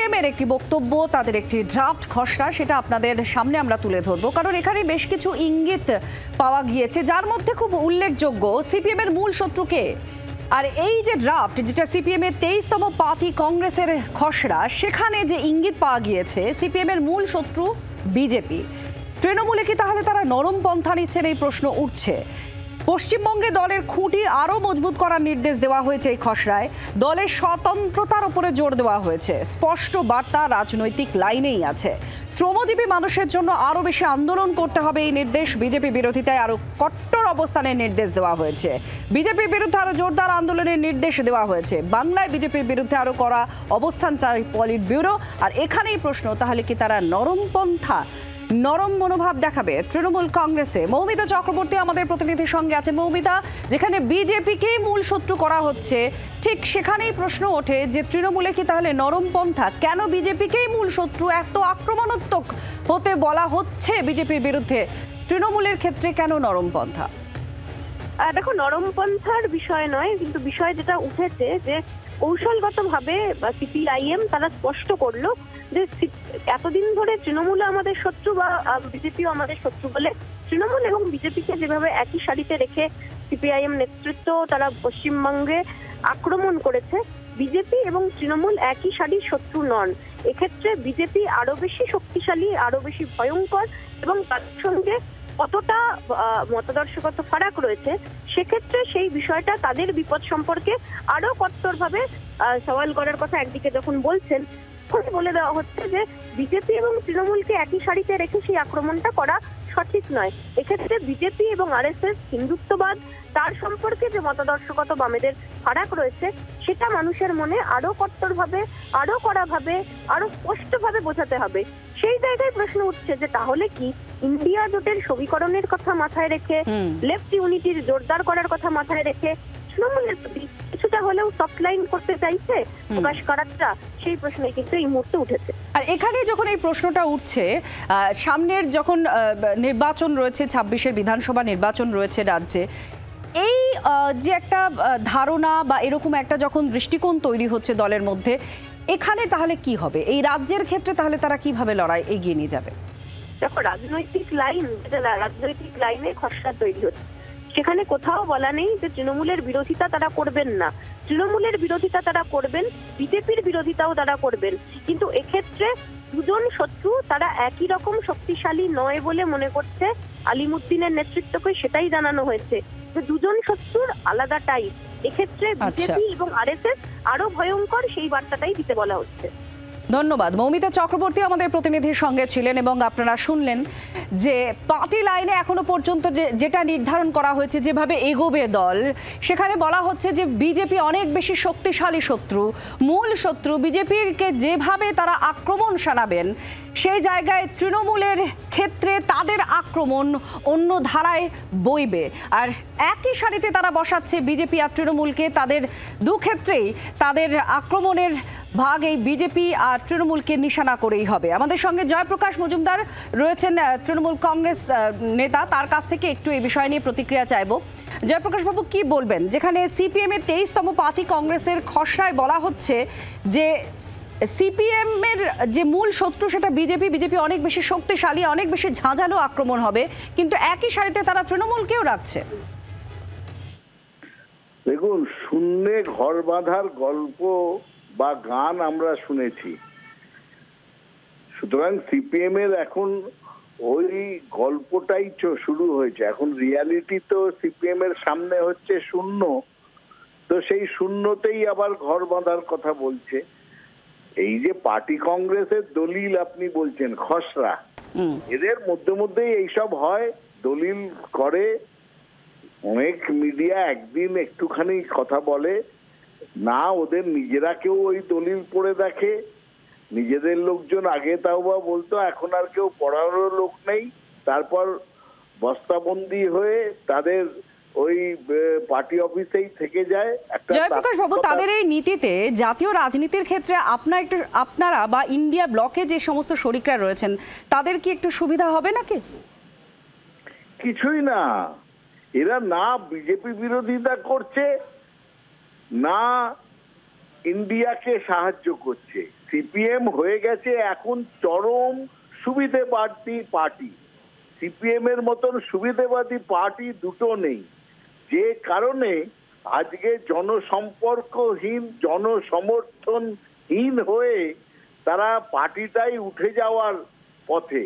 CPM এর একটি বক্তব্য, তাদের একটি ড্রাফট খসড়া, সেটা আপনাদের সামনে আমরা তুলে ধরবো, কারণ এখানে বেশ কিছু ইঙ্গিত পাওয়া গিয়েছে যার মধ্যে খুব উল্লেখযোগ্য সিপিএম এর মূল শত্রুকে। আর এই যে ড্রাফট, যেটা সিপিএম এর 23তম পার্টি কংগ্রেসের খসড়া, সেখানে যে ইঙ্গিত পাওয়া গিয়েছে সিপিএম এর মূল শত্রু বিজেপি। তৃণমূলে কি তাহলে তারা নরম পন্থা নিচ্ছেন, এই প্রশ্ন উঠছে। পশ্চিমবঙ্গে দলের খুঁটি আরও মজবুত করার নির্দেশ দেওয়া হয়েছে এই খসড়ায়। দলের স্বতন্ত্রতার উপরে জোর দেওয়া হয়েছে। স্পষ্ট বার্তা রাজনৈতিক লাইনেই আছে। শ্রমজীবী মানুষের জন্য আরও বেশি আন্দোলন করতে হবে, এই নির্দেশ। বিজেপি বিরোধিতায় আরও কট্টর অবস্থানের নির্দেশ দেওয়া হয়েছে। বিজেপির বিরুদ্ধে আরও জোরদার আন্দোলনের নির্দেশ দেওয়া হয়েছে। বাংলায় বিজেপির বিরুদ্ধে আরও করা অবস্থান চায় পলিট ব্যুরো। আর এখানেই প্রশ্ন, তাহলে কি তারা নরম মনোভাব দেখাবে তৃণমূল কংগ্রেসে? মৌমিতা চক্রবর্তী আমাদের প্রতিনিধির সঙ্গে আছে। মৌমিতা, যেখানে বিজেপিকেই মূল শত্রু করা হচ্ছে, ঠিক সেখানেই প্রশ্ন ওঠে যে তৃণমূলে কি তাহলে নরম পন্থা? কেন বিজেপিকেই মূল শত্রু, এত আক্রমণাত্মক হতে বলা হচ্ছে বিজেপির বিরুদ্ধে, তৃণমূলের ক্ষেত্রে কেন নরম পন্থা? দেখো, নরম পন্থার বিষয় নয়, কিন্তু বিষয় যেটা উঠেছে যে কৌশলগতভাবে সিপিআইএম তারা স্পষ্ট করলো যে এতদিন ধরে তৃণমূল আমাদের শত্রু বা বিজেপিও আমাদের শত্রু বলে তৃণমূল এবং বিজেপিকে যেভাবে একই সারিতে রেখে সিপিআইএম নেতৃত্ব তারা পশ্চিমবঙ্গে আক্রমণ করেছে, বিজেপি এবং তৃণমূল একই সারির শত্রু নন। এক্ষেত্রে বিজেপি আরো বেশি শক্তিশালী, আরো বেশি ভয়ঙ্কর, এবং তার সঙ্গে কতটা মতাদর্শগত ফারাক রয়েছে, সেক্ষেত্রে সেই বিষয়টা তাদের বিপদ সম্পর্কে আরো কট্টরভাবে সওয়াল করার কথা একদিকে যখন বলছেন, তখন বলে দেওয়া হচ্ছে যে বিজেপি এবং তৃণমূলকে একই সারিতে রেখে সেই আক্রমণটা করা সঠিক নয়। এক্ষেত্রে বিজেপি এবং আরএসএস হিন্দুত্ববাদ, তার সম্পর্কে যে মতাদর্শগত বামেদের ফারাক রয়েছে, সেটা মানুষের মনে আরো কট্টরভাবে, আরো কড়াভাবে, আরো স্পষ্টভাবে বোঝাতে হবে। সেই জায়গায় প্রশ্ন উঠছে যে তাহলে কি ইন্ডিয়া জোটের সমীকরণের কথা মাথায় রেখে, লেফট ইউনিটির জোরদার করার কথা মাথায় রেখে তৃণমূলের প্রতি কিছুটা হলেও সফট লাইন করতে চাইছে প্রকাশ করাটা, সেই প্রশ্নই কিন্তু এই মুহূর্তে উঠেছে। আর এখানে যখন এই প্রশ্নটা উঠছে, সামনের যখন নির্বাচন রয়েছে, 26-এর বিধানসভা নির্বাচন রয়েছে রাজ্যে, এই যে একটা ধারণা বা এরকম একটা যখন দৃষ্টিকোণ তৈরি হচ্ছে দলের মধ্যে, এখানে তাহলে কি হবে? এই রাজ্যের ক্ষেত্রে তাহলে তারা কিভাবে লড়াই এগিয়ে নিয়ে যাবে? দেখো, রাজনৈতিক লাইনে খসড়া তৈরি হচ্ছে, সেখানে কোথাও বলা নেই যে তৃণমূলের বিরোধিতা তারা করবেন না। তৃণমূলের বিরোধিতা তারা করবেন, বিজেপির বিরোধিতাও তারা করবেন, কিন্তু এক্ষেত্রে দুজন শত্রু তারা একই রকম শক্তিশালী নয় বলে মনে করছে আলিমুদ্দিনের নেতৃত্বকে, সেটাই জানানো হয়েছে যে দুজন শত্রুর আলাদা টাইপ। এক্ষেত্রে বিজেপি এবং আরএসএস আরো ভয়ঙ্কর, সেই বার্তাটাই দিতে বলা হচ্ছে। ধন্যবাদ। মৌমিতা চক্রবর্তী আমাদের প্রতিনিধির সঙ্গে ছিলেন, এবং আপনারা শুনলেন যে পার্টি লাইনে এখনো পর্যন্ত যেটা নির্ধারণ করা হয়েছে, যেভাবে এগোবে দল, সেখানে বলা হচ্ছে যে বিজেপি অনেক বেশি শক্তিশালী শত্রু, মূল শত্রু। বিজেপিকে যেভাবে তারা আক্রমণ শানাবেন, সেই জায়গায় তৃণমূলের ক্ষেত্রে তাদের আক্রমণ অন্য ধারায় বইবে। আর একই সারিতে তারা বসাচ্ছে বিজেপি আর তৃণমূলকে। তাদের দুক্ষেত্রেই তাদের আক্রমণের ভাগ এই বিজেপি আর তৃণমূলকে নিশানা করেই হবে। আমাদের সঙ্গে জয়প্রকাশ মজুমদার রয়েছেন, তৃণমূল কংগ্রেস নেতা, তার কাছ থেকে একটু এই বিষয় নিয়ে প্রতিক্রিয়া চাইব। জয়প্রকাশ বাবু, কি বলবেন? যেখানে সিপিএম এর 23তম পার্টি কংগ্রেসের খসড়ায় বলা হচ্ছে যে সিপিএম এর যে মূল শত্রু সেটা বিজেপি অনেক বেশি শক্তিশালী, অনেক বেশি ঝাঁঝালো আক্রমণ হবে, কিন্তু একই সারিতে তারা তৃণমূলকেও রাখছে। দেখুন, শূন্যে ঘর বাঁধার গল্প বা গান আমরা শুনেছি, সুতরাং সিপিএম এর এখন ওই গল্পটাই শুরু হয়েছে। এখন রিয়ালিটি তো সিপিএম এর সামনে হচ্ছে শূন্য, তো সেই শূন্যতেই আবার ঘর বাঁধার কথা বলছে। এই যে পার্টি কংগ্রেসের দলিল আপনি বলছেন, খসড়া, এদের মধ্যেই এইসব হয়, দলিল করে। অনেক মিডিয়া একদিন একটুখানি কথা বলে না, ওদের নিজেরা কেউ ওই দলিল পড়ে দেখে, নিজেদের লোকজন আগে তাও বা বলতো, এখন আর কেউ পড়ারও লোক নেই। তারপর বস্তাবন্দি হয়ে তাদের ওই পার্টি অফিসেই থেকে যায়। জয়প্রকাশ বাবু, তাদের এই নীতিতে জাতীয় রাজনীতির ক্ষেত্রে আপনারা বা ইন্ডিয়া ব্লকে যে সমস্ত শরিকরা রয়েছেন, তাদের কি একটু সুবিধা হবে নাকি? কিছুই না, এরা না বিজেপি বিরোধিতা করছে, না ইন্ডিয়াকে সাহায্য করছে। সিপিএম হয়ে গেছে এখন চরম সুবিধেবাদী পার্টি। সিপিএম এর মতন সুবিধেবাদী পার্টি দুটো নেই, যে কারণে আজকে জনসম্পর্কহীন, জনসমর্থনহীন হয়ে তারা পার্টিটাই উঠে যাওয়ার পথে।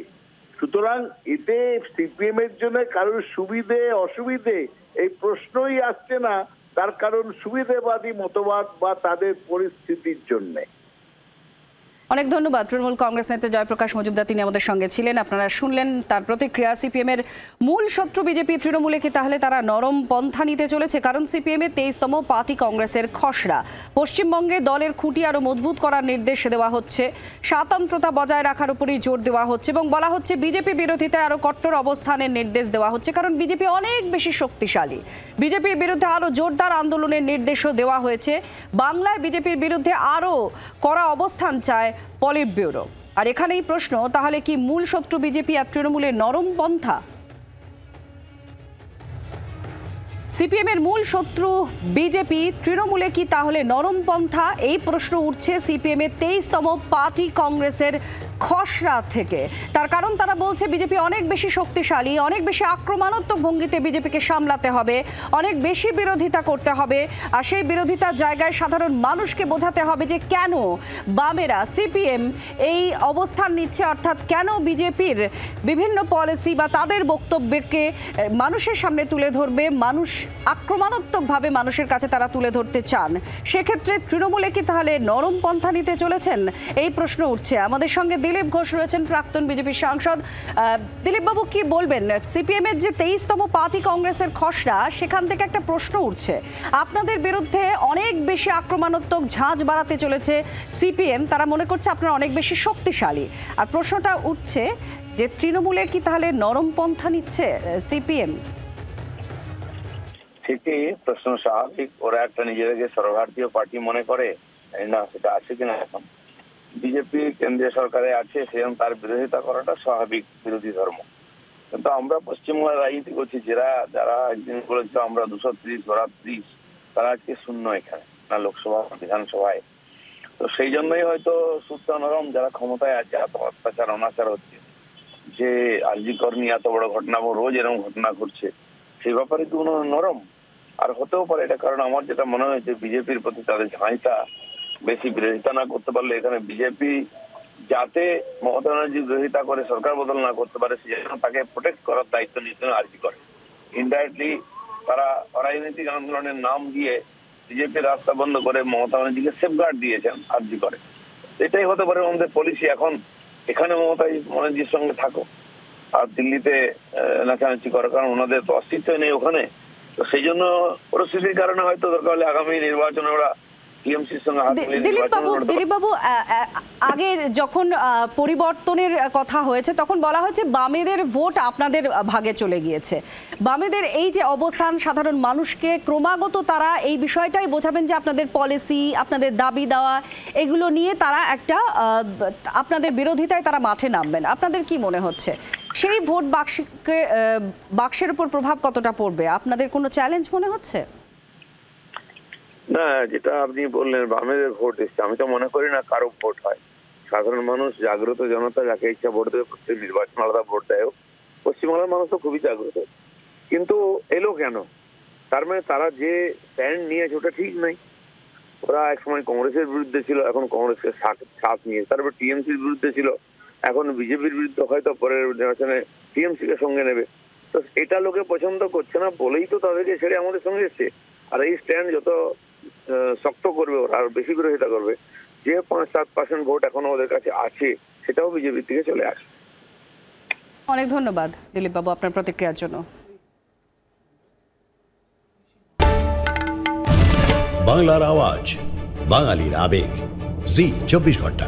সুতরাং এতে সিপিএম এর জন্য কারোর সুবিধে অসুবিধে এই প্রশ্নই আসছে না, তার কারণ সুবিধেবাদী মতবাদ বা তাদের পরিস্থিতির জন্য। অনেক ধন্যবাদ। তৃণমূল কংগ্রেস নেতা জয়প্রকাশ মজুমদার তিনি আমাদের সঙ্গে ছিলেন। আপনারা শুনলেন তার প্রতিক্রিয়া। সিপিএম এর মূল শত্রু বিজেপি, তৃণমূলে কি তাহলে তারা নরম পন্থা নিতে চলেছে? কারণ সিপিএম এর 23তম পার্টি কংগ্রেসের খসড়া। পশ্চিমবঙ্গে দলের খুঁটি আরো মজবুত করার নির্দেশ দেওয়া হচ্ছে, স্বতন্ত্রতা বজায় রাখার উপরই জোর দেওয়া হচ্ছে এবং বলা হচ্ছে বিজেপি বিরোধিতায় আরো কট্টর অবস্থানের নির্দেশ দেওয়া হচ্ছে। কারণ বিজেপি অনেক বেশি শক্তিশালী। বিজেপির বিরুদ্ধে আরো জোরদার আন্দোলনের নির্দেশও দেওয়া হয়েছে। বাংলায় বিজেপির বিরুদ্ধে আরো কড়া অবস্থান চায় পলিট ব্যুরো। আর এখানেই প্রশ্ন, তাহলে কি মূল শত্রু বিজেপি আর তৃণমূলের নরম পন্থা? সিপিএম এর মূল শত্রু বিজেপি, তৃণমূলে কি তাহলে নরম পন্থা? এই প্রশ্ন উঠছে সিপিএম এর 23তম পার্টি কংগ্রেসের খসড়া থেকে। তার কারণ তারা বলছে বিজেপি অনেক বেশি শক্তিশালী, অনেক বেশি আক্রমণাত্মক ভঙ্গিতে বিজেপিকে সামলাতে হবে, অনেক বেশি বিরোধিতা করতে হবে। আর সেই বিরোধিতার জায়গায় সাধারণ মানুষকে বোঝাতে হবে যে কেন বামেরা, সিপিএম এই অবস্থান নিচ্ছে, অর্থাৎ কেন বিজেপির বিভিন্ন পলিসি বা তাদের বক্তব্যকে মানুষের সামনে তুলে ধরবে, মানুষ আক্রমণাত্মকভাবে মানুষের কাছে তারা তুলে ধরতে চান। সেক্ষেত্রে তৃণমূলে কি তাহলে নরম পন্থা নিতে চলেছেন? এই প্রশ্ন উঠছে। আমাদের সঙ্গে দিলীপ ঘোষ রয়েছেন, প্রাক্তন বিজেপি সাংসদ। দিলীপ বাবু, কি বলবেন? সিপিএম এর যে 23তম পার্টি কংগ্রেসের খসড়া, সেখান থেকে একটা প্রশ্ন উঠছে, আপনাদের বিরুদ্ধে অনেক বেশি আক্রমণাত্মক ঝাঁজ বাড়াতে চলেছে সিপিএম। তারা মনে করছে আপনারা অনেক বেশি শক্তিশালী। আর প্রশ্নটা উঠছে যে তৃণমূলের কি তাহলে নরম পন্থা নিচ্ছে সিপিএম? ঠিকই, প্রশ্ন স্বাভাবিক। ওরা একটা নিজেদেরকে সর্বভারতীয় পার্টি মনে করে না, সেটা আছে কিনা এখন। বিজেপি কেন্দ্রীয় সরকারে আছে, সেরকম তার বিরোধিতা করাটা স্বাভাবিক বিরোধী ধর্ম। কিন্তু আমরা পশ্চিমবঙ্গের রাজনীতি করছি, যারা একদিন বলেছিল আমরা 230 ওরা 30, তারা আজকে শূন্য এখানে না লোকসভা বিধানসভায়। তো সেই জন্যই হয়তো সুস্থ নরম যারা ক্ষমতায় আছে, এত অত্যাচার অনাচার হচ্ছে, যে আরজি কর নিয়ে এত বড় ঘটনা, রোজ এরকম ঘটনা ঘটছে, সেই ব্যাপারে কি নরম আর হতেও পারে এটা। কারণ আমার যেটা মনে হয়েছে বিজেপির প্রতি তাদের ঝাঁইটা বেশি, বিরোধিতা না করতে পারলে এখানে বিজেপি যাতে মমতা ব্যানার্জি বিরোধিতা করে সরকার বদল না করতে পারে, সেজন্য তাকে প্রোটেক্ট করার দায়িত্ব নিতে আরজি করে। ইনডাইরেক্টলি তারা অরাজনৈতিক আন্দোলনের নাম দিয়ে বিজেপির রাস্তা বন্ধ করে মমতা ব্যানার্জিকে সেফগার্ড দিয়েছেন আরজি করে। এটাই হতে পারে আমাদের পলিসি। এখন এখানে মমতা ব্যানার্জির সঙ্গে থাকো আর দিল্লিতে নাচানাচি করো, কারণ ওনাদের তো অস্তিত্ব নেই ওখানে। তো সেই জন্য পরিস্থিতির কারণে হয়তো দরকার হলে আগামী নির্বাচনে ওরা দিলীপ বাবু, আগে যখন পরিবর্তনের কথা হয়েছে তখন বলা হয়েছে বামেদের ভোট আপনাদের ভাগে চলে গিয়েছে। বামেদের এই যে অবস্থান, সাধারণ মানুষকে ক্রমাগত তারা এই বিষয়টাই বোঝাবেন যে আপনাদের পলিসি, আপনাদের দাবি দেওয়া, এগুলো নিয়ে তারা একটা আপনাদের বিরোধিতায় তারা মাঠে নামবেন। আপনাদের কি মনে হচ্ছে সেই ভোট বাক্সের উপর প্রভাব কতটা পড়বে? আপনাদের কোনো চ্যালেঞ্জ মনে হচ্ছে? না, যেটা আপনি বললেন বামেদের ভোট এসছে, আমি তো মনে করি না কারো ভোট হয়। সাধারণ মানুষ, জাগ্রত জনতা যাকে ইচ্ছা ভোট দেবে, প্রত্যেক নির্বাচন আলাদা ভোট দেয়। পশ্চিমবাংলার মানুষ তো খুবই জাগ্রত, কিন্তু এলো কেন? তার মানে তারা যে স্ট্যান্ড নিয়েছে ওটা ঠিক নাই। ওরা একসময় কংগ্রেসের বিরুদ্ধে ছিল, এখন কংগ্রেসকে সাথ নিয়ে, তারপর টিএমসির বিরুদ্ধে ছিল, এখন বিজেপির বিরুদ্ধে, হয়তো পরের নির্বাচনে টিএমসি কে সঙ্গে নেবে। তো এটা লোকে পছন্দ করছে না বলেই তো তাদেরকে ছেড়ে আমাদের সঙ্গে এসছে। আর এই স্ট্যান্ড যত শক্ত করবে ওরা, আর বেশি বিরোধিতা করবে, যে 5-7% ভোট এখনো ওদের কাছে আছে সেটাও বিজেপির থেকে চলে আসে। অনেক ধন্যবাদ দিলীপ বাবু আপনার প্রতিক্রিয়ার জন্য। বাংলার আওয়াজ, বাঙালির আবেগ, জি 24 ঘন্টা।